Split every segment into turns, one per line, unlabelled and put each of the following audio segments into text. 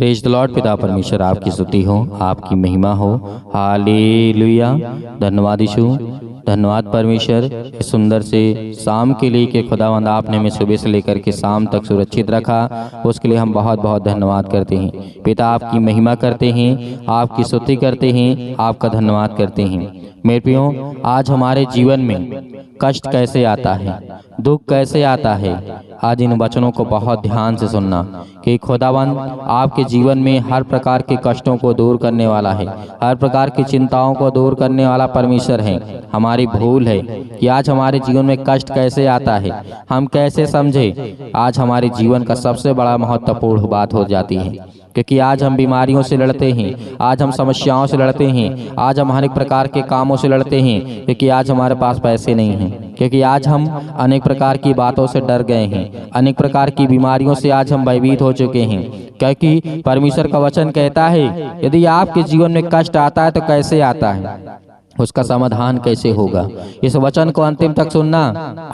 Praise the Lord. पिता परमेश्वर आपकी स्तुति हो, आपकी महिमा हो। हालेलुया। धन्यवाद यीशु, धन्यवाद परमेश्वर, इस सुंदर से शाम के लिए कि खुदावंद आपने हमें सुबह से लेकर के शाम तक सुरक्षित रखा, उसके लिए हम बहुत बहुत धन्यवाद करते हैं। पिता आपकी महिमा करते हैं, आपकी स्तुति करते हैं, आपका धन्यवाद करते हैं। मेरे प्रियो, आज हमारे जीवन में कष्ट कैसे आता है, दुख कैसे आता है, आज इन वचनों को बहुत ध्यान से सुनना कि खुदावंद आपके जीवन में हर प्रकार के कष्टों को दूर करने वाला है, हर प्रकार की चिंताओं को दूर करने वाला परमेश्वर है। हमारी भूल है कि आज हमारे जीवन में कष्ट कैसे आता है, हम कैसे समझे, आज हमारे जीवन का सबसे बड़ा महत्वपूर्ण बात हो जाती है। क्योंकि आज हम बीमारियों से लड़ते हैं, आज हम समस्याओं से लड़ते हैं, आज हम अनेक प्रकार के कामों से लड़ते हैं, क्योंकि आज हमारे पास पैसे नहीं हैं, क्योंकि आज हम अनेक प्रकार की बातों से डर गए हैं, अनेक प्रकार की बीमारियों से आज हम भयभीत हो चुके हैं। क्योंकि परमेश्वर का वचन कहता है यदि आपके जीवन में कष्ट आता है तो कैसे आता है, उसका समाधान कैसे होगा। इस वचन को अंतिम तक सुनना,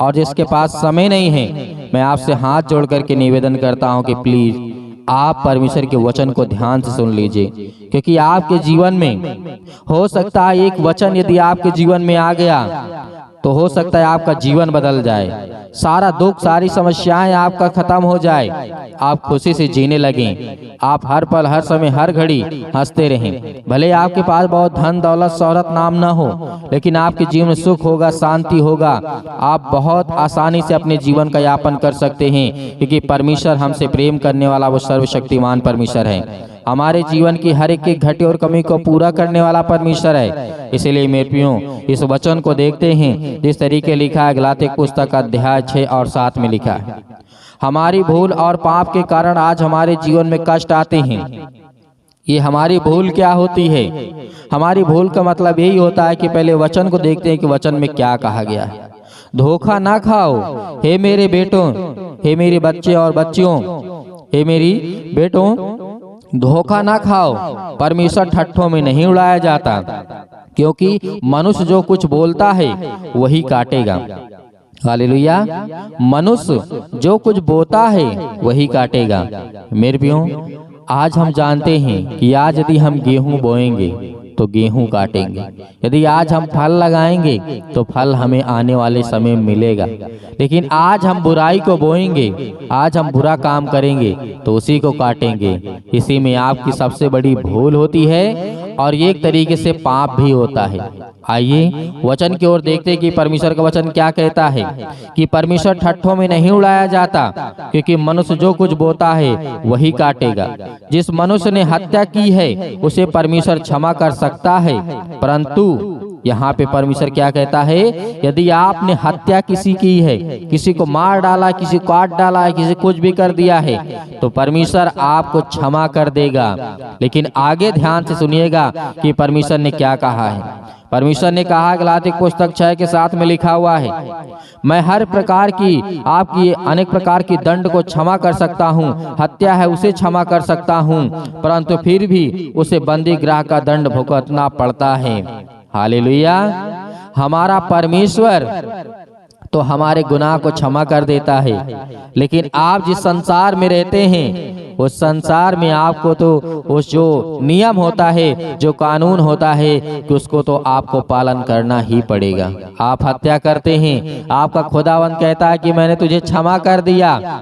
और जिसके पास समय नहीं है, मैं आपसे हाथ जोड़ करके निवेदन करता हूँ कि प्लीज आप परमेश्वर के वचन को ध्यान से सुन लीजिए। क्योंकि आपके जीवन में हो सकता है एक वचन यदि आपके जीवन में आ गया तो हो सकता है आपका जीवन बदल जाए, सारा दुख सारी समस्याएं आपका खत्म हो जाए, आप खुशी से जीने लगें, आप हर पल हर समय हर घड़ी हंसते रहें। भले आपके पास बहुत धन दौलत शोहरत नाम न हो, लेकिन आपके जीवन में सुख होगा, शांति होगा, आप बहुत आसानी से अपने जीवन का यापन कर सकते हैं। क्योंकि परमेश्वर हमसे प्रेम करने वाला वो सर्वशक्तिमान परमेश्वर है, हमारे जीवन की हर एक घटे और कमी को पूरा करने वाला परमेश्वर है। इसलिए मेरे प्रियो, इस वचन को देखते हैं जिस तरीके लिखा है गलातिया पुस्तक अध्याय 6 और 7 में लिखा है, हमारी भूल और पाप के कारण आज हमारे जीवन में कष्ट आते हैं। ये हमारी भूल क्या होती है? हमारी भूल का मतलब यही होता है कि पहले वचन को देखते हैं कि वचन में क्या कहा गया है। धोखा ना खाओ हे मेरे बेटों, हे मेरे बच्चे और बच्चियों, हे मेरी बेटों, धोखा ना खाओ। परमेश्वर ठट्ठों में नहीं उड़ाया जाता, क्योंकि मनुष्य जो कुछ बोलता है वही काटेगा। हालेलुया। मनुष्य जो कुछ बोता है वही काटेगा। मेरे प्रियो, आज हम जानते हैं कि आज यदि हम गेहूं बोएंगे तो गेहूं काटेंगे, यदि आज हम फल लगाएंगे तो फल हमें आने वाले समय में मिलेगा। लेकिन आज हम बुराई को बोएंगे, आज हम बुरा काम करेंगे तो उसी को काटेंगे। इसी में आपकी सबसे बड़ी भूल होती है और ये एक तरीके से पाप भी होता है। आइए वचन की ओर देखते हैं कि परमेश्वर का वचन क्या कहता है कि परमेश्वर ठट्ठों में नहीं उड़ाया जाता, क्योंकि मनुष्य जो कुछ बोता है वही काटेगा। जिस मनुष्य ने हत्या की है उसे परमेश्वर क्षमा कर सकता है, परंतु यहाँ पे परमेश्वर क्या कहता है, यदि आपने हत्या किसी की है, किसी को मार डाला, किसी को काट डाला है, किसी कुछ भी कर दिया है, तो परमेश्वर आपको क्षमा कर देगा। लेकिन आगे ध्यान से सुनिएगा कि परमेश्वर ने क्या कहा है। परमेश्वर ने कहा गलातिया पुस्तक 6 के 7 में लिखा हुआ है, मैं हर प्रकार की आपकी अनेक प्रकार की दंड को क्षमा कर सकता हूँ, हत्या है उसे क्षमा कर सकता हूँ, परंतु फिर भी उसे बंदी गृह का दंड भुगतना पड़ता है। हालेलुया। हमारा परमेश्वर तो हमारे गुनाह को क्षमा कर देता है, लेकिन आप जिस संसार में रहते हैं उस संसार में आपको तो उस जो नियम होता है, जो कानून होता है, कि उसको तो आपको पालन करना ही पड़ेगा। आप हत्या करते हैं, आपका खुदावंद कहता है कि मैंने तुझे क्षमा कर दिया,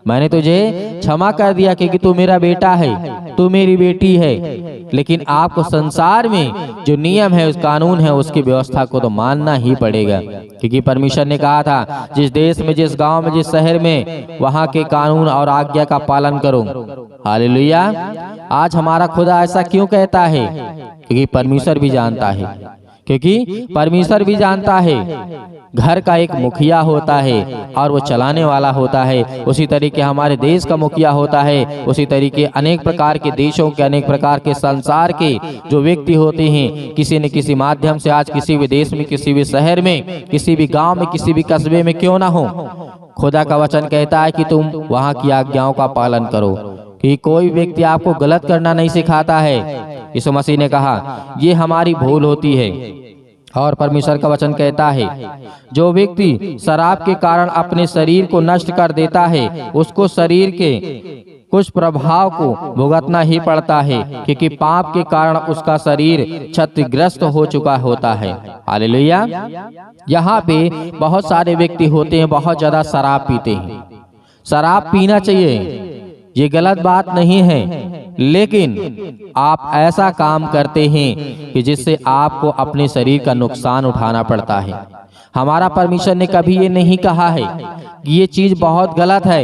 मैंने तुझे क्षमा कर दिया क्योंकि तू मेरा बेटा है, तू मेरी बेटी है। लेकिन आपको संसार में जो नियम है, उस कानून है, उसकी व्यवस्था को तो मानना ही पड़ेगा। क्योंकि परमेश्वर ने कहा था जिस देश में, जिस गांव में, जिस शहर में, वहां के कानून और आज्ञा का पालन करो। हालेलुया। आज हमारा खुदा ऐसा क्यों कहता है? क्योंकि परमेश्वर भी जानता है, क्योंकि परमेश्वर भी जानता है घर का एक मुखिया होता है और वो चलाने वाला होता है। उसी तरीके हमारे देश का मुखिया होता है, उसी तरीके अनेक प्रकार के देशों के, अनेक प्रकार के संसार के जो व्यक्ति होते हैं, किसी न किसी माध्यम से आज किसी भी देश में, किसी भी शहर में, किसी भी गांव में, किसी भी कस्बे में क्यों ना हो, खुदा का वचन कहता है कि तुम वहां की आज्ञाओं का पालन करो। कि कोई व्यक्ति आपको गलत करना नहीं सिखाता है। यीशु मसीह ने कहा ये हमारी भूल होती है। और परमेश्वर का वचन कहता है जो व्यक्ति शराब के कारण अपने शरीर को नष्ट कर देता है, उसको शरीर के कुछ प्रभाव को भुगतना ही पड़ता है, क्योंकि पाप के कारण उसका शरीर क्षतिग्रस्त हो चुका होता है। हालेलुया। यहाँ पे बहुत सारे व्यक्ति होते हैं, बहुत ज्यादा शराब पीते हैं। शराब पीना चाहिए, ये गलत बात नहीं है, लेकिन आप ऐसा काम करते हैं कि जिससे आपको अपने शरीर का नुकसान उठाना पड़ता है। हमारा परमेश्वर ने कभी ये नहीं कहा है कि ये चीज बहुत गलत है,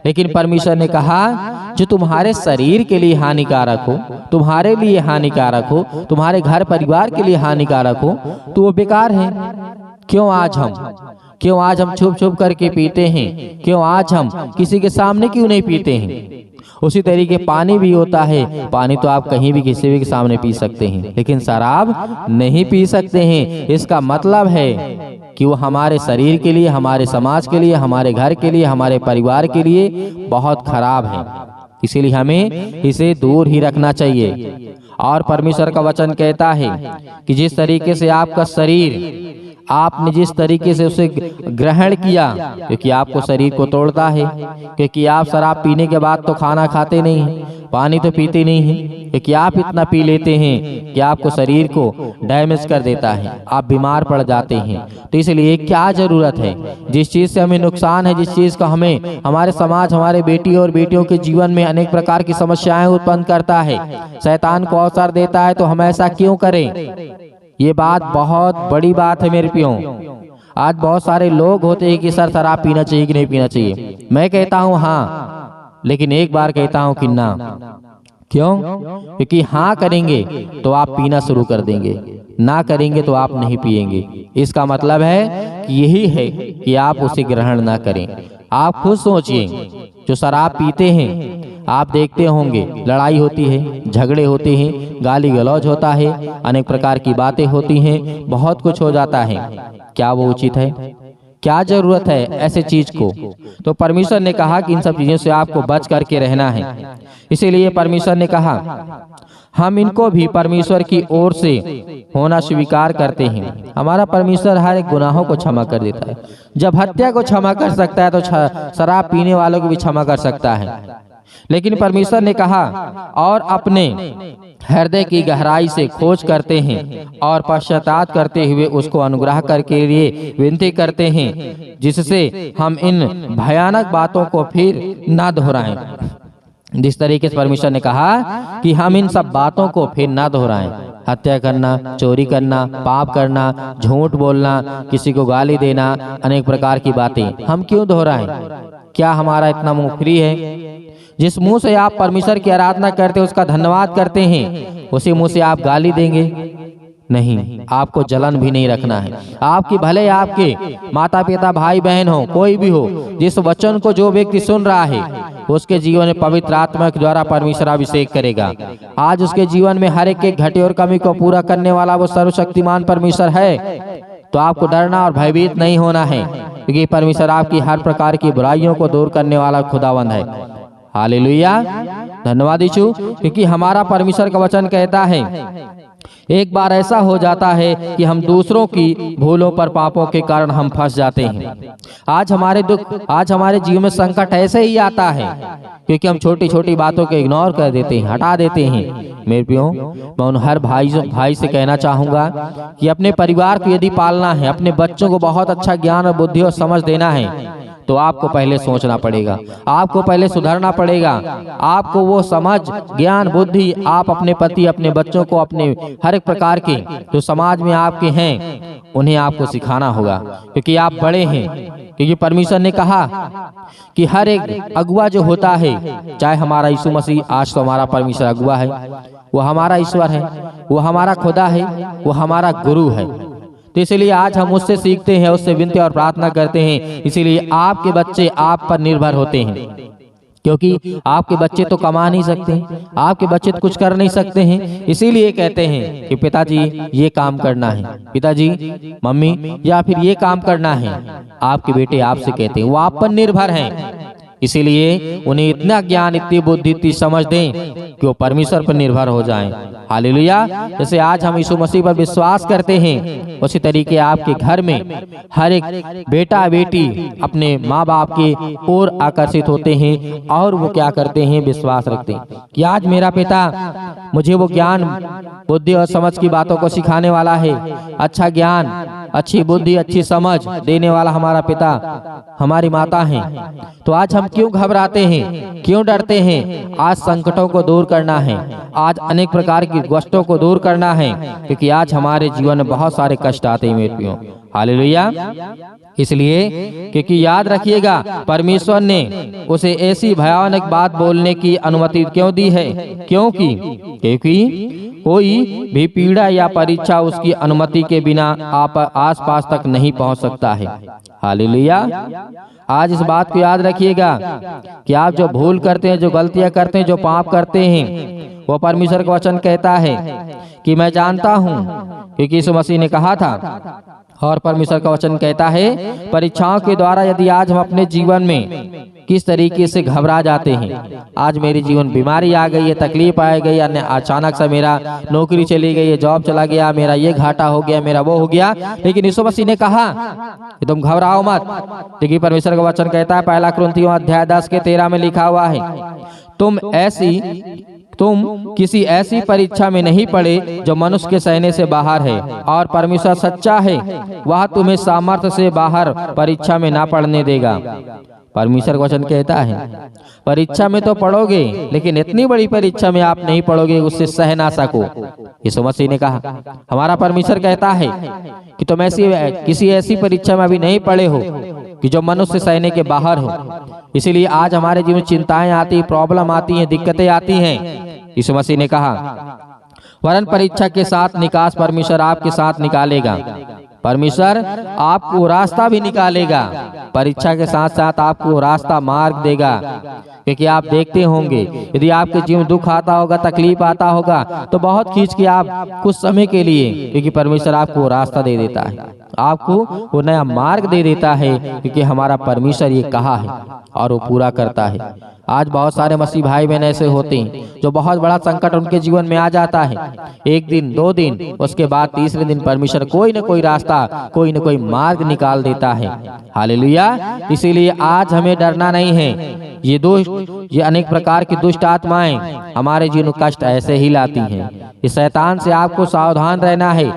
लेकिन परमेश्वर ने कहा जो तुम्हारे शरीर के लिए हानिकारक हो, तुम्हारे लिए हानिकारक हो, तुम्हारे घर परिवार के लिए हानिकारक हो, तो वो बेकार है। क्यों आज हम छुप छुप करके पीते हैं? क्यों आज हम किसी के सामने क्यों नहीं पीते हैं? उसी तरीके पानी भी होता है। पानी तो आप कहीं भी किसी भी के सामने पी सकते हैं, लेकिन शराब नहीं पी सकते हैं। इसका मतलब है कि वो हमारे शरीर के लिए, हमारे समाज के लिए, हमारे घर के लिए, हमारे परिवार के लिए बहुत खराब है। इसीलिए हमें इसे दूर ही रखना चाहिए। और परमेश्वर का वचन कहता है कि जिस तरीके से आपका शरीर, आपने जिस तरीके से उसे ग्रहण किया, क्योंकि आपको शरीर को तोड़ता है, क्योंकि आप शराब पीने के बाद तो खाना खाते नहीं हैं, पानी तो पीते नहीं हैं, क्योंकि आप इतना पी लेते हैं कि आपको शरीर को डैमेज कर देता है, आप बीमार पड़ जाते हैं। तो इसलिए क्या जरूरत है, जिस चीज से हमें नुकसान है, जिस चीज का हमें हमारे समाज, हमारे बेटी और बेटियों के जीवन में अनेक प्रकार की समस्याएं उत्पन्न करता है, शैतान को अवसर देता है, तो हम ऐसा क्यों करें? ये बात बहुत बड़ी बात है मेरे प्रियो। आज बहुत सारे लोग होते हैं कि सर शराब पीना चाहिए कि नहीं पीना चाहिए। मैं कहता हूँ हाँ, लेकिन एक बार कहता हूँ कि ना। क्यों? क्योंकि हाँ करेंगे तो आप पीना शुरू कर देंगे, ना करेंगे तो आप नहीं पिएंगे। इसका मतलब है कि यही है कि आप उसे ग्रहण ना करें। आप खुद सोचिए, जो शराब पीते हैं, आप देखते होंगे लड़ाई होती है, झगड़े होते हैं, गाली गलौज होता है, अनेक प्रकार की बातें होती हैं, बहुत कुछ हो जाता है। क्या वो उचित है? क्या जरूरत है ऐसे चीज को? तो परमेश्वर ने कहा कि इन सब चीजों से आपको बच करके रहना है। इसीलिए परमेश्वर ने कहा हम इनको भी परमेश्वर की ओर से होना स्वीकार करते हैं। हमारा परमेश्वर हर एक गुनाहों को क्षमा कर देता है। जब हत्या को क्षमा कर सकता है, तो शराब पीने वालों को भी क्षमा कर सकता है। लेकिन परमेश्वर ने कहा और अपने हृदय की गहराई से खोज करते हैं और पश्चाताप करते हुए उसको अनुग्रह करके लिए विनती करते हैं, जिससे हम इन भयानक बातों को फिर ना दोहराएं। जिस तरीके से परमेश्वर ने कहा कि हम इन सब बातों को फिर ना दोहराएं, हत्या करना, चोरी करना, पाप करना, झूठ बोलना, किसी को गाली देना, अनेक प्रकार की बातें हम क्यों दोहराएं? क्या हमारा इतना मुंह फ्री है? जिस मुंह से आप परमेश्वर की आराधना करते हैं, उसका धन्यवाद करते हैं, उसी मुंह से आप गाली देंगे? नहीं, आपको जलन भी नहीं रखना है। आपकी भले आपके माता पिता, भाई बहन हो, कोई भी हो, जिस वचन को जो व्यक्ति सुन रहा है, उसके जीवन में पवित्र आत्मा के द्वारा परमेश्वर अभिषेक करेगा। आज उसके जीवन में हर एक घटे और कमी को पूरा करने वाला वो सर्वशक्तिमान परमेश्वर है। तो आपको डरना और भयभीत नहीं होना है, क्योंकि परमेश्वर आपकी हर प्रकार की बुराइयों को दूर करने वाला खुदावंद है। हालेलुया, धन्यवाद यीशु। क्योंकि हमारा परमेश्वर का वचन कहता है, एक बार ऐसा हो जाता है कि हम दूसरों की भूलों पर, पापों के कारण हम फंस जाते हैं। आज हमारे दुख, आज हमारे जीवन में संकट ऐसे ही आता है क्योंकि हम छोटी छोटी बातों को इग्नोर कर देते हैं, हटा देते हैं। मेरे प्रियो, मैं उन हर भाई से कहना चाहूंगा कि अपने परिवार को यदि पालना है, अपने बच्चों को बहुत अच्छा ज्ञान और बुद्धि और समझ देना है, तो आपको पहले सोचना पड़ेगा, आपको पहले सुधरना पड़ेगा। आपको वो समझ, ज्ञान, बुद्धि आप अपने पति, अपने बच्चों को, अपने हर एक प्रकार के जो समाज में आपके हैं, उन्हें आपको सिखाना होगा, क्योंकि आप बड़े हैं। क्योंकि परमेश्वर ने कहा कि हर एक अगुआ जो होता है, चाहे हमारा यीशु मसीह, आज तो हमारा परमेश्वर अगुआ है, वो हमारा ईश्वर है, वो हमारा खुदा है, वो हमारा गुरु है। तो इसलिए आज हम उससे सीखते हैं, उससे विनती और प्रार्थना करते हैं। इसीलिए आपके बच्चे आप पर निर्भर होते हैं, क्योंकि आपके बच्चे तो कमा नहीं सकते, आपके बच्चे तो कुछ कर नहीं सकते हैं। इसीलिए कहते हैं कि पिताजी ये काम करना है, पिताजी, मम्मी, या फिर ये काम करना है। आपके बेटे आपसे कहते हैं, वो आप पर निर्भर हैं। इसीलिए उन्हें इतना ज्ञान, इतनी बुद्धि, इतनी समझ दें कि वो परमेश्वर पर निर्भर हो जाएं। हालेलुया। जैसे आज हम यीशु मसीह पर विश्वास करते हैं, उसी तरीके आपके घर में हर एक बेटा बेटी अपने माँ बाप के ओर आकर्षित होते हैं और वो क्या करते हैं, विश्वास रखते हैं कि आज मेरा पिता मुझे वो ज्ञान बुद्धि और समझ की बातों को सिखाने वाला है। अच्छा ज्ञान, अच्छी बुद्धि, अच्छी समझ देने वाला हमारा पिता, हमारी माता है। तो आज हम क्यों घबराते हैं, क्यों डरते हैं? आज संकटों को दूर करना है, आज अनेक प्रकार की कष्टों को दूर करना है, क्योंकि आज हमारे जीवन में बहुत सारे कष्ट आते हैं मेरे प्रियो। हालेलुया। इसलिए क्योंकि याद रखिएगा, परमेश्वर ने उसे ऐसी भयानक बात बोलने की अनुमति क्यों दी है? क्योंकि कोई भी पीड़ा या परीक्षा उसकी अनुमति के बिना आप आसपास तक नहीं पहुंच सकता है। हालेलुया। आज इस बात को याद रखिएगा कि आप जो भूल करते हैं, जो गलतियां करते हैं, जो पाप करते हैं, वो परमेश्वर का वचन कहता है कि मैं जानता हूं, क्योंकि यीशु मसीह ने कहा था। और परमेश्वर का वचन कहता है, परीक्षाओं के द्वारा यदि आज हम अपने जीवन में किस तरीके से घबरा जाते हैं, आज मेरे जीवन बीमारी आ गई है, तकलीफ आ गई, अन्य अचानक से मेरा नौकरी चली गई है, जॉब चला गया, मेरा ये घाटा हो गया, मेरा वो हो गया, लेकिन यीशु मसीह ने कहा कि तुम घबराओ मत। क्योंकि परमेश्वर का वचन कहता है, पहला कुरिन्थियों अध्याय 10:13 में लिखा हुआ है, तुम किसी ऐसी परीक्षा में नहीं पड़े जो मनुष्य के सहने से बाहर है, और परमेश्वर सच्चा है, वह तुम्हें सामर्थ्य से बाहर परीक्षा में ना पड़ने देगा। परमेश्वर का वचन कहता है, परीक्षा में तो पढ़ोगे, लेकिन इतनी बड़ी परीक्षा में आप नहीं पढ़ोगे उससे सह ना सको। यीशु मसीह ने कहा, हमारा परमेश्वर कहता है कि तुम किसी ऐसी परीक्षा में अभी नहीं पढ़े हो कि जो मनुष्य सहने के बाहर हो। इसीलिए आज हमारे जीवन चिंताएं आती, प्रॉब्लम आती हैं, दिक्कतें आती हैं। यीशु मसीह ने कहा, वरन परीक्षा के साथ निकास परमेश्वर आपके साथ निकालेगा। परमेश्वर आपको रास्ता भी निकालेगा, परीक्षा के साथ साथ आपको रास्ता मार्ग देगा। क्योंकि आप देखते होंगे, यदि आपके जीवन दुख आता होगा, तकलीफ आता होगा, तो बहुत खींच के आप कुछ समय के लिए, क्योंकि परमेश्वर आपको रास्ता दे देता है, आपको वो नया मार्ग दे देता है, क्योंकि हमारा परमेश्वर ये कहा है और वो पूरा करता है। आज बहुत सारे मसीह भाई बहन ऐसे होते हैं जो बहुत बड़ा संकट उनके जीवन में आ जाता है, एक दिन, 2 दिन, उसके बाद तीसरे दिन परमेश्वर कोई न कोई रास्ता, कोई न कोई मार्ग निकाल देता है। हालेलुया। इसीलिए आज हमें डरना नहीं है। ये अनेक प्रकार की दुष्ट आत्माएं हमारे जीवन कष्ट ऐसे ही लाती हैं। इस शैतान से आपको सावधान रहना है,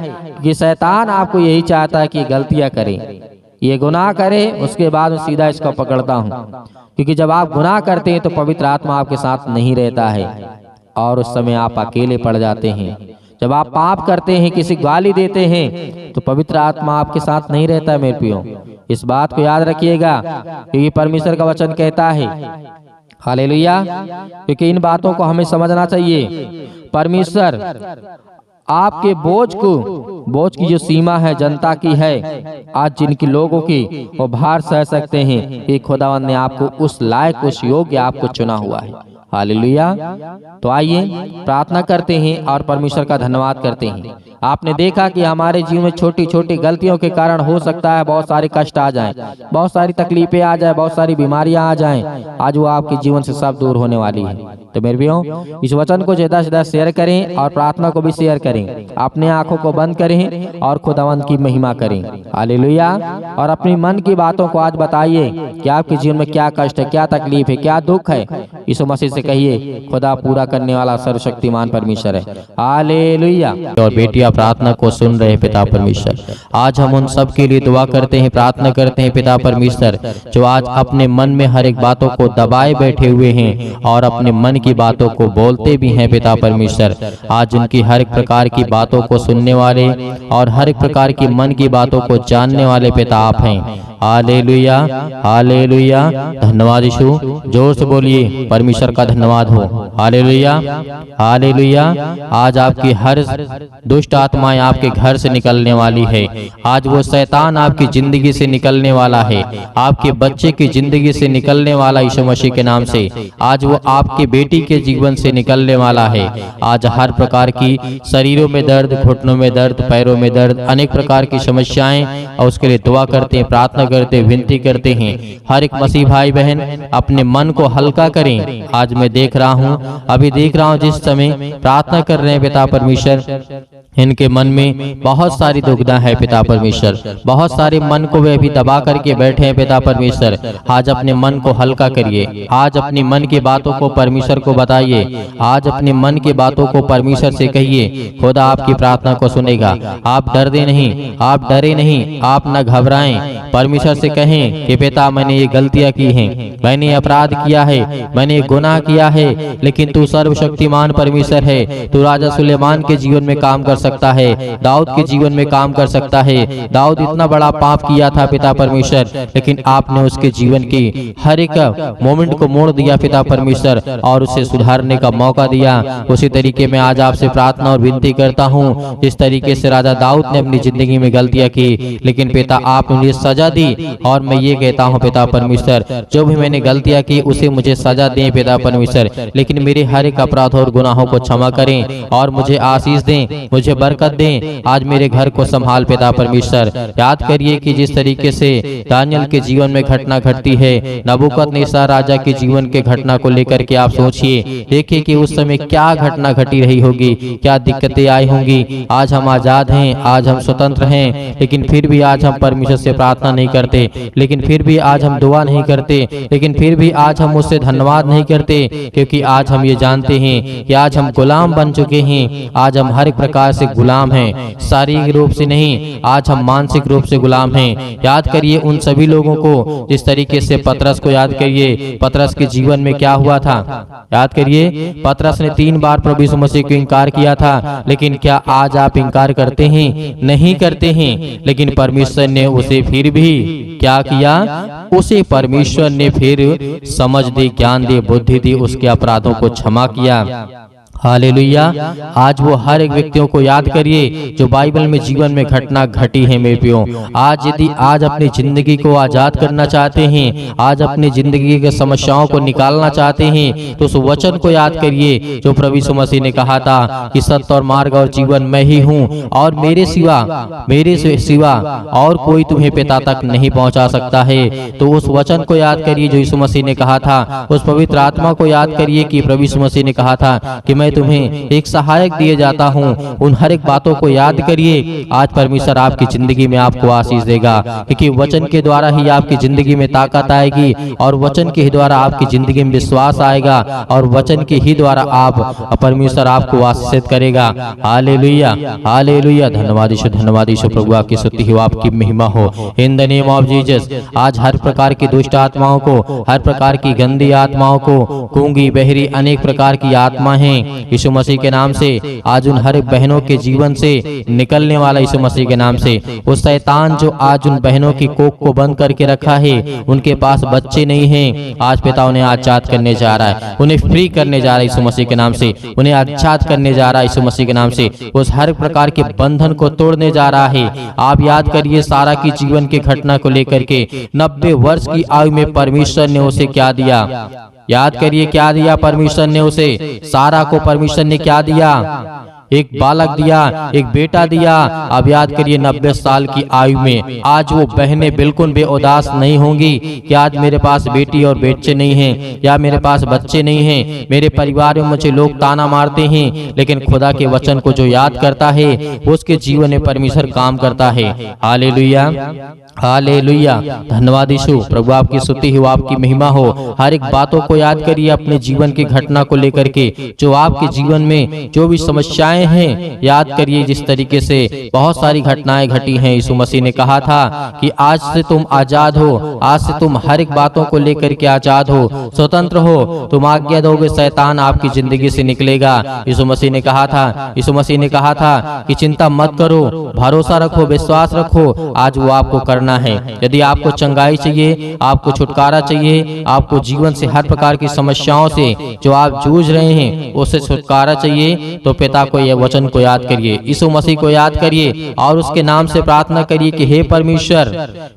कि शैतान आपको यही चाहता है कि गलतियां करें, ये गुनाह करे, उसके बाद मैं सीधा इसको पकड़ता हूँ। क्योंकि जब आप गुनाह करते हैं तो पवित्र आत्मा आपके साथ नहीं रहता है और उस समय आप अकेले पड़ जाते हैं। जब आप पाप करते हैं, किसी गाली देते हैं, तो पवित्र आत्मा आपके साथ नहीं रहता है मेरे प्रियो। इस बात को याद रखिएगा, क्योंकि परमेश्वर का वचन कहता है। हालेलुया। क्योंकि इन बातों को हमें समझना चाहिए। परमेश्वर आपके बोझ की जो सीमा है जनता की है, आज जिनकी लोगों की वो भार सह सकते हैं, कि खुदावंद ने आपको उस लायक, उस योग्य आपको चुना हुआ है। हालेलुया। तो आइए प्रार्थना करते हैं और परमेश्वर का धन्यवाद करते हैं। आपने देखा कि हमारे जीवन में छोटी छोटी गलतियों के कारण हो सकता है बहुत सारे कष्ट आ जाएं, बहुत सारी तकलीफें आ जाएं, बहुत सारी बीमारियां आ जाएं। आज वो आपके जीवन से सब दूर होने वाली है। तो मेरे भाइयों, इस वचन को ज्यादा से ज्यादा शेयर करें और प्रार्थना को भी शेयर करें। अपने आंखों को बंद करें और खुदावंद की महिमा करें। हालेलुया। और अपनी मन की बातों को आज बताइए कि आपके जीवन में क्या कष्ट है, क्या तकलीफ है, क्या दुख है। यीशु मसीह से कहिए, खुदा पूरा करने वाला सर्वशक्तिमान परमेश्वर है। हालेलुया। और बेटियां प्रार्थना को सुन रहे पिता परमेश्वर, आज हम उन सब के लिए दुआ करते हैं, प्रार्थना करते हैं पिता परमेश्वर, जो आज अपने मन में हर एक बातों को दबाए बैठे हुए हैं और अपने मन की बातों को बोलते भी हैं पिता परमेश्वर। आज उनकी हर एक प्रकार की बातों को सुनने वाले और हर एक प्रकार की मन की बातों को जानने वाले पिता आप हैं। Hallelujah, hallelujah. धन्यवाद यीशु। जोर से बोलिए, परमेश्वर का धन्यवाद हो। Hallelujah, hallelujah. आज आपकी हर दुष्ट आत्माएं आपके घर से निकलने वाली है। आज वो शैतान आपकी जिंदगी से निकलने वाला है, आपके बच्चे की जिंदगी से निकलने वाला यीशु मसीह के नाम से। आज वो आपके बेटी के जीवन से निकलने वाला है। आज हर प्रकार की शरीरों में दर्द, घुटनों में दर्द, पैरों में दर्द, अनेक प्रकार की समस्याएं, और उसके लिए दुआ करते हैं, प्रार्थना करते विनती करते हैं, हर एक मसीह भाई बहन अपने मन को हल्का करें। आज मैं देख रहा हूँ, अभी देख रहा हूँ जिस समय प्रार्थना कर रहे हैं पिता परमेश्वर, इनके मन में बहुत सारी दुविधा है पिता परमेश्वर, बहुत सारे मन को वे अभी दबा करके बैठे हैं पिता परमेश्वर। आज अपने मन को हल्का करिए, आज अपने मन की बातों को परमेश्वर को बताइए, आज अपने मन की बातों को परमेश्वर से कहिए, खुदा आपकी प्रार्थना को सुनेगा। आप डरते नहीं, आप डरे नहीं, आप न घबराएं, परमेश्वर से कहें कि पिता मैंने ये गलतियां की हैं, मैंने अपराध किया है, मैंने गुनाह किया है, लेकिन तू सर्वशक्तिमान परमेश्वर है, तू राजा सुलेमान के जीवन में काम कर सकता है, दाऊद के जीवन में काम कर सकता है। दाऊद इतना बड़ा पाप किया था पिता परमेश्वर, लेकिन आपने उसके जीवन की हर एक मोमेंट को मोड़ दिया पिता परमेश्वर और उसे सुधारने का मौका दिया। उसी तरीके में आज आपसे प्रार्थना और विनती करता हूँ, इस तरीके से राजा दाऊद ने अपनी जिंदगी में गलतियां की, लेकिन पिता आपने मुझे सजा दी, और मैं ये कहता हूँ पिता परमेश्वर, जो भी मैंने गलतियां की उसे मुझे सजा दें पिता परमेश्वर, लेकिन मेरे हर एक अपराध और गुनाहों को क्षमा करें और मुझे आशीष दें, मुझे बरकत दें। आज मेरे घर को संभाल पिता परमेश्वर। याद करिए कि जिस तरीके से दानियल के जीवन में घटना घटती है, नबूकदनेस्सर राजा के जीवन के घटना को लेकर के आप सोचिए, देखिए कि उस समय क्या घटना घटी रही होगी, क्या दिक्कतें आई होंगी। आज हम आजाद हैं, आज हम स्वतंत्र हैं, लेकिन फिर भी आज हम परमेश्वर से प्रार्थना नहीं करते, लेकिन फिर भी आज हम दुआ नहीं करते, लेकिन फिर भी आज हम उससे धन्यवाद नहीं करते, क्योंकि आज हम ये जानते हैं कि आज हम गुलाम बन चुके हैं। आज हम हर एक प्रकार से गुलाम हैं, शारीरिक रूप से नहीं, आज हम मानसिक रूप से गुलाम हैं। याद करिए उन सभी लोगों को, जिस तरीके से पतरस को याद करिए, पतरस के जीवन में क्या हुआ था। याद करिए पतरस ने 3 बार प्रभु यीशु मसीह को इनकार किया था, लेकिन क्या आज आप इनकार करते हैं? नहीं करते हैं, लेकिन परमेश्वर ने उसे फिर भी क्या किया, उसे परमेश्वर ने फिर समझ दी, ज्ञान दी, बुद्धि दी, उसके अपराधों को क्षमा किया। हालेलुया। आज वो हर एक व्यक्तियों को याद करिए जो बाइबल में जीवन में घटना घटी है मेरे प्रियो। आज यदि आज अपनी जिंदगी को आजाद करना चाहते हैं, आज अपनी जिंदगी के समस्याओं को निकालना चाहते हैं, तो उस वचन को याद करिए जो प्रभु यीशु मसीह ने कहा था कि सत्य और मार्ग और जीवन मैं ही हूँ, और मेरे सिवा और कोई तुम्हें पिता तक नहीं पहुँचा सकता है। तो उस वचन को याद करिए जो यीशु मसीह ने कहा था, उस पवित्र आत्मा को याद करिए कि प्रभु यीशु मसीह ने कहा था कि मैं तुम्हें एक सहायक दिए जाता हूँ। उन हर एक बातों को याद करिए। आज परमेश्वर आपकी जिंदगी में आपको आशीष देगा, क्योंकि वचन के द्वारा ही आपकी जिंदगी में ताकत आएगी, और वचन के ही द्वारा आपकी जिंदगी में विश्वास आएगा, और वचन के ही द्वारा आप परमेश्वर आपको आशीषित करेगा। Hallelujah, hallelujah. धन्यवाद यीशु, धन्यवाद यीशु। प्रभु आपकी स्तुति हो, आपकी महिमा हो, in the name of Jesus. आज हर प्रकार की दुष्ट आत्माओं को, हर प्रकार की गंदी आत्माओं को, गूंगी बहरी अनेक प्रकार की आत्मा हैं, यीशु मसीह के नाम से आज उन हर बहनों के जीवन से निकलने वाला यीशु मसीह के नाम से। उस शैतान जो आज उन बहनों की कोख को बंद करके रखा है, उनके पास बच्चे नहीं हैं, आज पिता उन्हें आजाद करने जा रहा है, उन्हें फ्री करने जा रहा है यीशु मसीह के नाम से, उन्हें आजाद करने जा रहा है यीशु मसीह के नाम से, उस हर प्रकार के बंधन को तोड़ने जा रहा है। आप याद करिए सारा की जीवन की घटना को लेकर के 90 वर्ष की आयु में परमेश्वर ने उसे क्या दिया। याद करिए क्या दिया परमेश्वर ने उसे, सारा को परमेश्वर ने क्या दिया, एक बालक दिया, एक बेटा दिया। अब याद करिए 90 साल की आयु में आज वो बहनें बिल्कुल बेउदास नहीं होंगी कि आज मेरे पास बेटी और बच्चे नहीं हैं, या मेरे पास बच्चे नहीं हैं, मेरे परिवार में मुझे लोग ताना मारते हैं, लेकिन खुदा के वचन को जो याद करता है उसके जीवन में परमेश्वर काम करता है। Hallelujah, hallelujah. धन्यवाद यीशु। प्रभु आपकी स्तुति हो, आपकी महिमा हो। हर एक बातों को याद करिए अपने जीवन की घटना को लेकर के, जो आपके जीवन में जो भी समस्याएं हैं, याद करिए जिस तरीके से बहुत सारी घटनाएं घटी हैं। यीशु मसीह ने कहा था कि आज से तुम आजाद हो, आज से तुम हर एक बातों को लेकर के आजाद हो, स्वतंत्र हो, तुम आज्ञा दोगे शैतान आपकी जिंदगी से निकलेगा। यीशु मसीह ने कहा था, यीशु मसीह ने कहा था कि चिंता मत करो, भरोसा रखो, विश्वास रखो, आज वो आपको करना है। यदि आपको चंगाई चाहिए, आपको छुटकारा चाहिए, आपको जीवन से हर प्रकार की समस्याओं से जो आप जूझ रहे हैं उससे छुटकारा चाहिए, तो पिता को यह वचन को याद करिए, यीशु मसीह को याद करिए और उसके नाम से प्रार्थना करिए कि हे परमेश्वर,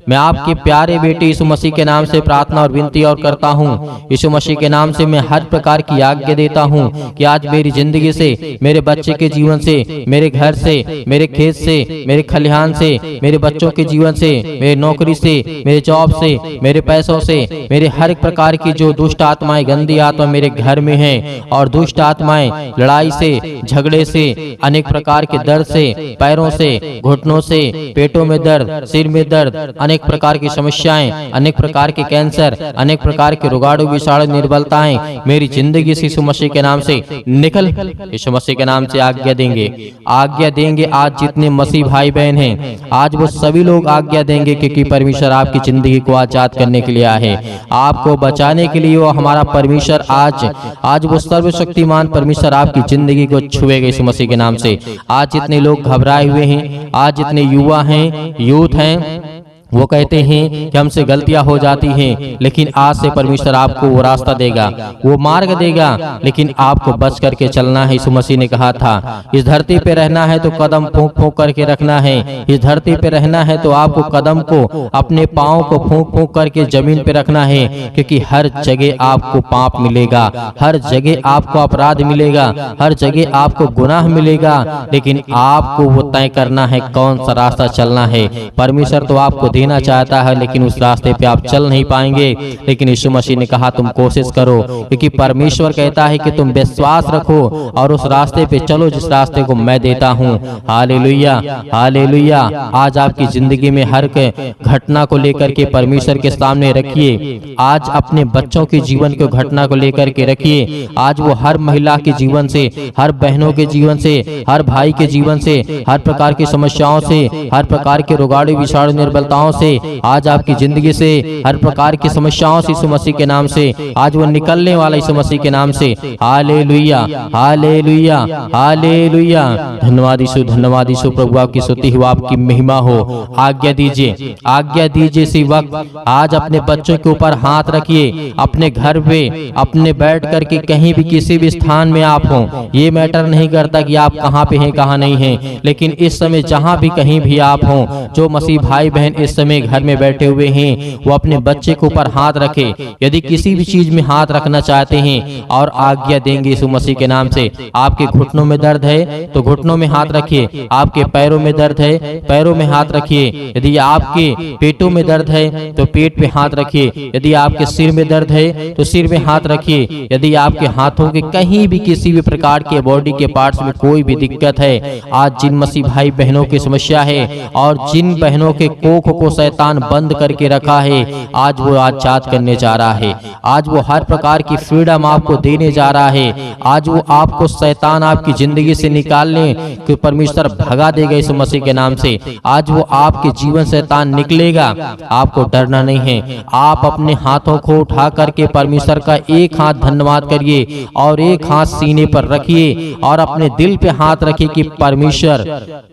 मैं आपके प्यारे बेटे यीशु मसीह के नाम से प्रार्थना और विनती और करता हूँ। यीशु मसीह के नाम से मैं हर प्रकार की आज्ञा देता हूँ कि आज मेरी जिंदगी से, मेरे बच्चे के जीवन से, मेरे घर से, मेरे खेत से, मेरे खलिहान से, मेरे बच्चों के जीवन से, मेरी नौकरी से, मेरे जॉब से, मेरे पैसों से, मेरे हर एक प्रकार की जो दुष्ट आत्माएं, गंदी आत्मा मेरे घर में है, और दुष्ट आत्माएं लड़ाई से, झगड़े से, अनेक प्रकार के दर्द से, पैरों से, घुटनों से, पेटों में दर्द, सिर में दर्द, अनेक प्रकार की समस्याएं, अनेक प्रकार के कैंसर, अनेक प्रकार के रोगाणु विषाणु निर्बलताएं मेरी जिंदगी से यीशु मसीह के नाम से निकल। यीशु मसीह के नाम से आज्ञा देंगे, आज्ञा देंगे। आज जितने मसीह भाई बहन हैं, आज वो सभी लोग आज्ञा देंगे, क्योंकि परमेश्वर आपकी जिंदगी को आजाद करने के लिए आया है, आपको बचाने के लिए। वो हमारा परमेश्वर आज वो सर्वशक्तिमान परमेश्वर आपकी जिंदगी को छुएगा यीशु मसीह के नाम से। आज जितने लोग घबराए हुए हैं, आज जितने युवा हैं, यूथ हैं, वो कहते हैं कि हमसे गलतियां हो जाती हैं, लेकिन आज से परमेश्वर आपको वो रास्ता देगा, वो मार्ग देगा, लेकिन आपको बच करके चलना है। यीशु मसीह ने कहा था, इस धरती पे रहना है तो कदम फूंक फूंक करके रखना है। इस धरती पे रहना है तो आपको कदम को, अपने पाँव को फूंक फूंक करके जमीन पे रखना है, क्योंकि हर जगह आपको पाप मिलेगा, हर जगह आपको अपराध मिलेगा, हर जगह आपको गुनाह मिलेगा, लेकिन आपको वो तय करना है कौन सा रास्ता चलना है। परमेश्वर तो आपको देना चाहता है, लेकिन उस रास्ते पे आप चल नहीं पाएंगे। लेकिन यीशु मसीह ने कहा तुम कोशिश करो, क्योंकि परमेश्वर कहता है कि तुम विश्वास रखो और उस रास्ते पे चलो जिस रास्ते को मैं देता हूँ। Hallelujah, hallelujah. आज आपकी जिंदगी में हर घटना को लेकर के परमेश्वर के सामने रखिए। आज अपने बच्चों के जीवन को घटना को लेकर के रखिए। आज वो हर महिला के जीवन से, हर बहनों के जीवन से, हर भाई के जीवन से, हर प्रकार की समस्याओं से, हर प्रकार के रोगाणु विषाणु निर्बलताओं से, आज आपकी जिंदगी से हर प्रकार की समस्याओं से यीशु मसीह के नाम से आज वो निकलने वाला यीशु मसीह के नाम से। Hallelujah, hallelujah, hallelujah. धन्यवाद यीशु, धन्यवाद यीशु। प्रभु आपकी स्तुति हो, आपकी महिमा हो। आज्ञा दीजिए, आज्ञा दीजिए। इसी वक्त आज अपने बच्चों के ऊपर हाथ रखिए, अपने घर पे, अपने बैठ करके कहीं भी किसी भी स्थान में आप हो, ये मैटर नहीं करता कि आप कहाँ पे हैं कहाँ नहीं हैं, लेकिन इस समय जहाँ भी कहीं भी आप हो, जो मसीह भाई बहन इस समय घर में बैठे हुए हैं, वो अपने बच्चे के ऊपर हाथ रखे। यदि किसी भी चीज में हाथ रखना चाहते हैं और आज्ञा देंगे यीशु मसीह के नाम से। आपके घुटनों में दर्द है तो घुटनों में हाथ रखिए, आपके पैरों में दर्द है पैरों में हाथ रखिए, यदि आपके पेटों में दर्द है तो पेट पे हाथ रखिए, यदि आपके सिर में दर्द है तो सिर में हाथ रखिए, यदि आपके हाथों के कहीं भी किसी भी प्रकार के बॉडी के पार्ट्स में कोई भी दिक्कत है, आज जिन मसीह भाई बहनों की समस्या है और जिन बहनों के कोख को शैतान बंद करके रखा है, आज वो आजाद करने जा रहा है। आज वो हर प्रकार की फ्रीडम आपको देने जा रहा है। आज वो आपको शैतान आपकी जिंदगी से निकालने के परमेश्वर भगा देगा यीशु मसीह के नाम से। आज वो आपके जीवन से शैतान निकलेगा, आपको डरना नहीं है। आप अपने हाथों को उठा करके परमेश्वर का एक हाथ धन्यवाद करिए और एक हाथ सीने पर रखिए और अपने दिल पे हाथ रखिए कि परमेश्वर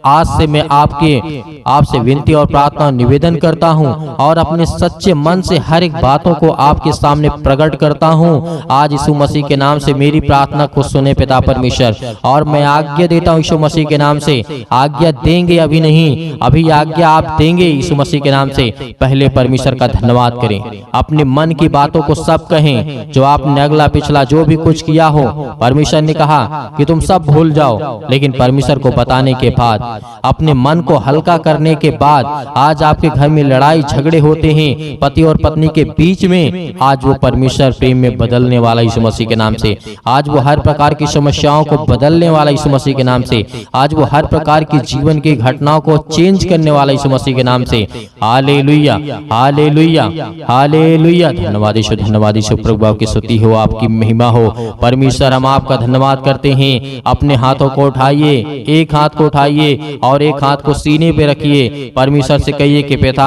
आज से मैं आपसे विनती और प्रार्थना निवेदन करता हूं और अपने सच्चे मन से हर एक बातों को आपके सामने प्रकट करता हूं। आज यीशु मसीह के नाम से मेरी प्रार्थना को सुने पिता परमेश्वर, और मैं आज्ञा देता हूं यीशु मसीह के नाम से। आज्ञा देंगे, अभी नहीं, अभी आज्ञा आप देंगे यीशु मसीह के नाम से। पहले परमेश्वर का धन्यवाद करें, अपने मन की बातों को सब कहें, जो आपने अगला पिछला जो भी कुछ किया हो। परमेश्वर ने कहा कि तुम सब भूल जाओ, लेकिन परमेश्वर को बताने के बाद, अपने मन को हल्का करने के बाद, आज आपके घर में लड़ाई झगड़े होते हैं पति और पत्नी के बीच में, आज वो परमेश्वर प्रेम में बदलने वाला यीशु मसीह के नाम से। आज वो हर प्रकार की समस्याओं को बदलने वाला यीशु मसीह के नाम से। आज वो हर प्रकार की जीवन की घटनाओं को चेंज करने वाला यीशु मसीह के नाम से। Hallelujah, hallelujah, hallelujah. धन्यवाद यीशु, धन्यवाद यीशु। प्रभु आपकी स्तुति हो, आपकी महिमा हो। परमेश्वर हम आपका धन्यवाद करते हैं। अपने हाथों को उठाइए, एक हाथ को उठाइए और एक हाथ को सीने पे रखिए। परमेश्वर से कहिए कि पिता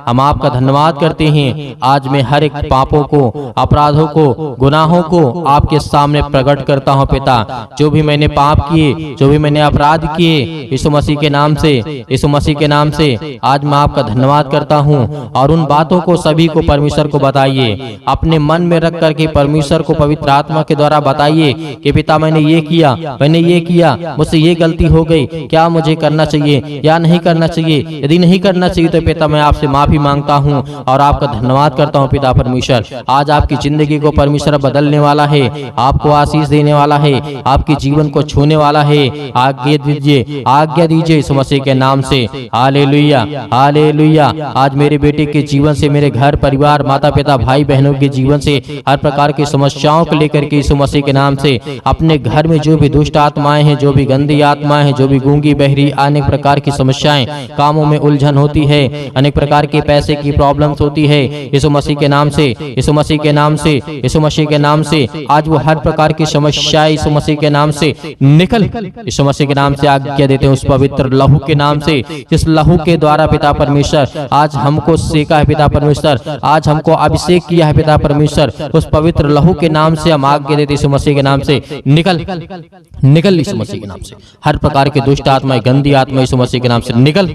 हम आपका धन्यवाद करते हैं। आज मैं हर एक पापों को, अपराधों को, गुनाहों को आपके सामने प्रकट करता हूं पिता। जो भी मैंने पाप किए, जो भी मैंने अपराध किए, यीशु मसीह के नाम से, यीशु मसीह के नाम से आज मैं आपका धन्यवाद करता हूं। और उन बातों को सभी को परमेश्वर को बताइए, अपने मन में रख करके परमेश्वर को पवित्र आत्मा के द्वारा बताइए कि पिता मैंने ये किया, मैंने ये किया, मुझसे ये गलती हो गई, क्या मुझे करना चाहिए या नहीं करना चाहिए। यदि नहीं करना चाहिए तो पिता मैं आपसे माफी मांगता हूँ और आपका धन्यवाद करता हूँ पिता परमेश्वर। आज आपकी जिंदगी को परमेश्वर बदलने वाला है, आपको आशीष देने वाला है, आपके जीवन को छूने वाला है। आज्ञा दीजिए यीशु मसीह के नाम से। Hallelujah hallelujah. आज मेरे बेटे के जीवन से, मेरे घर परिवार, माता पिता, भाई बहनों के जीवन से, हर प्रकार की समस्याओं को लेकर के यीशु मसीह के नाम से, अपने घर में जो भी दुष्ट आत्माएं हैं, जो भी गंदी आत्माएं हैं, जो भी गूंगी बहरी अनेक प्रकार की समस्याएं, कामों में उलझन होती है, अनेक प्रकार के पैसे की प्रॉब्लम्स होती है, यीशु मसीह के नाम से, यीशु मसीह के नाम से, यीशु मसीह के नाम से आज वो हर प्रकार की समस्याएं यीशु मसीह के नाम से निकल, यीशु मसीह के नाम से आज्ञा देते हैं उस पवित्र लहू के नाम से, जिस लहू के द्वारा पिता परमेश्वर आज हमको सेका है पिता परमेश्वर, आज हमको अभिषेक किया है पिता परमेश्वर, उस पवित्र लहू के नाम से हम आज्ञा देते यीशु मसीह के नाम से निकल निकल यीशु मसीह के नाम से। हर प्रकार के दुष्ट आत्मा, गंदी आत्मा यीशु मसीह के नाम से निकल।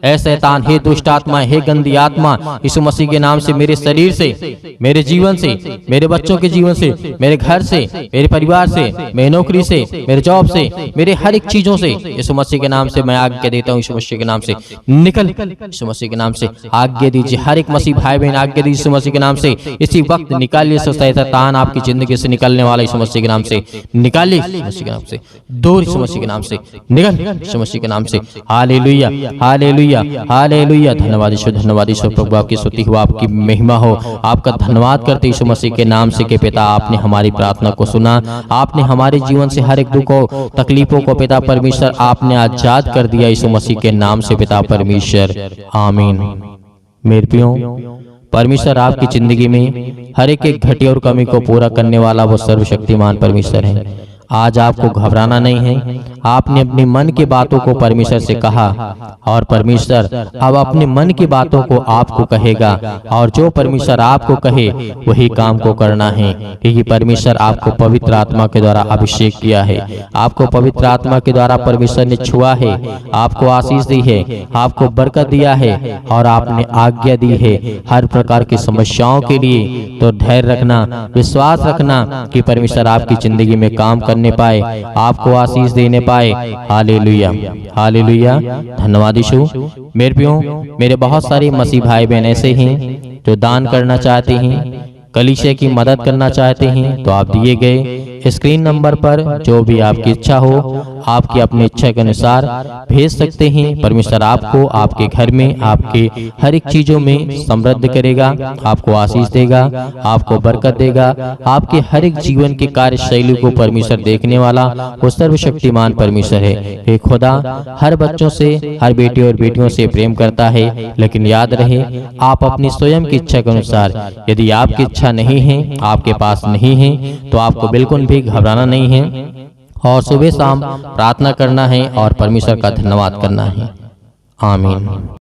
ऐ शैतान, हे दुष्ट आत्मा, हे गंदी आत्मा, यीशु मसीह के नाम से मेरे शरीर से, मेरे जीवन से, मेरे बच्चों के जीवन से, मेरे घर से, मेरे परिवार से, मेरी नौकरी से, मेरे जॉब से, मेरे हर एक चीजों से यीशु मसीह के नाम से मैं आज्ञा देता हूँ यीशु मसीह के नाम से निकल। यीशु मसीह के नाम से आज्ञा दीजिए, हर एक मसीह भाई बहन आज्ञा दीजिए यीशु मसीह के नाम से। इसी वक्त निकालिए शैतान आपकी जिंदगी से निकलने वाला यीशु मसीह के नाम से निकालिए, यीशु मसीह के नाम से दूर, यीशु मसीह के नाम से निकल, यीशु मसीह के नाम से। Hallelujah hallelujah hallelujah. धन्यवाद ईश्वर, धन्यवाद ईश्वर प्रभु, आपकी स्तुति हो, आपकी महिमा हो, आपका धन्यवाद करते यीशु मसीह के नाम से कि पिता आपने हमारी प्रार्थना को सुना, आपने हमारे जीवन से हर एक दुख को, तकलीफों को पिता परमेश्वर आपने आजाद कर दिया यीशु मसीह के नाम से पिता परमेश्वर, आमीन। मेरे प्रियो, परमेश्वर आपकी जिंदगी में हर एक घटी और कमी को पूरा करने वाला वो सर्वशक्तिमान परमेश्वर है। आज आपको घबराना नहीं है। आपने अपने मन की बातों को परमेश्वर से कहा और परमेश्वर अब अपने मन की बातों को आपको कहेगा, और जो परमेश्वर आपको कहे वही काम को करना है, क्योंकि परमेश्वर आपको पवित्र आत्मा के द्वारा अभिषेक किया है, आपको पवित्र आत्मा के द्वारा परमेश्वर ने छुआ है, आपको आशीष दी है, आपको बरकत दिया है और आपने आज्ञा दी है हर प्रकार की समस्याओं के लिए। तो धैर्य रखना, विश्वास रखना कि परमेश्वर आपकी जिंदगी में काम करने पाए, आपको आशीष देने पाए। Hallelujah hallelujah. धन्यवाद यीशु। मेरे प्रियो, मेरे बहुत सारे मसीह भाई बहन ऐसे हैं जो दान करना चाहते हैं, कलीसिया की मदद करना चाहते हैं, तो आप दिए गए स्क्रीन नंबर पर जो भी आपकी इच्छा हो, आपकी अपनी इच्छा के अनुसार भेज सकते हैं। परमेश्वर आपको, आपके घर में, आपके हर एक चीजों में समृद्ध करेगा, आपको आशीष देगा, आपको बरकत देगा, आपके हर एक जीवन की कार्यशैली को परमेश्वर देखने वाला वो सर्वशक्तिमान परमेश्वर है। हे खुदा हर बच्चों से, हर बेटे और बेटियों से प्रेम करता है, लेकिन याद रहे आप अपनी स्वयं की इच्छा के अनुसार, यदि आपकी इच्छा नहीं है, आपके पास नहीं है, तो आपको बिल्कुल भी घबराना नहीं है और सुबह शाम प्रार्थना करना है और परमेश्वर का धन्यवाद करना है। आमीन।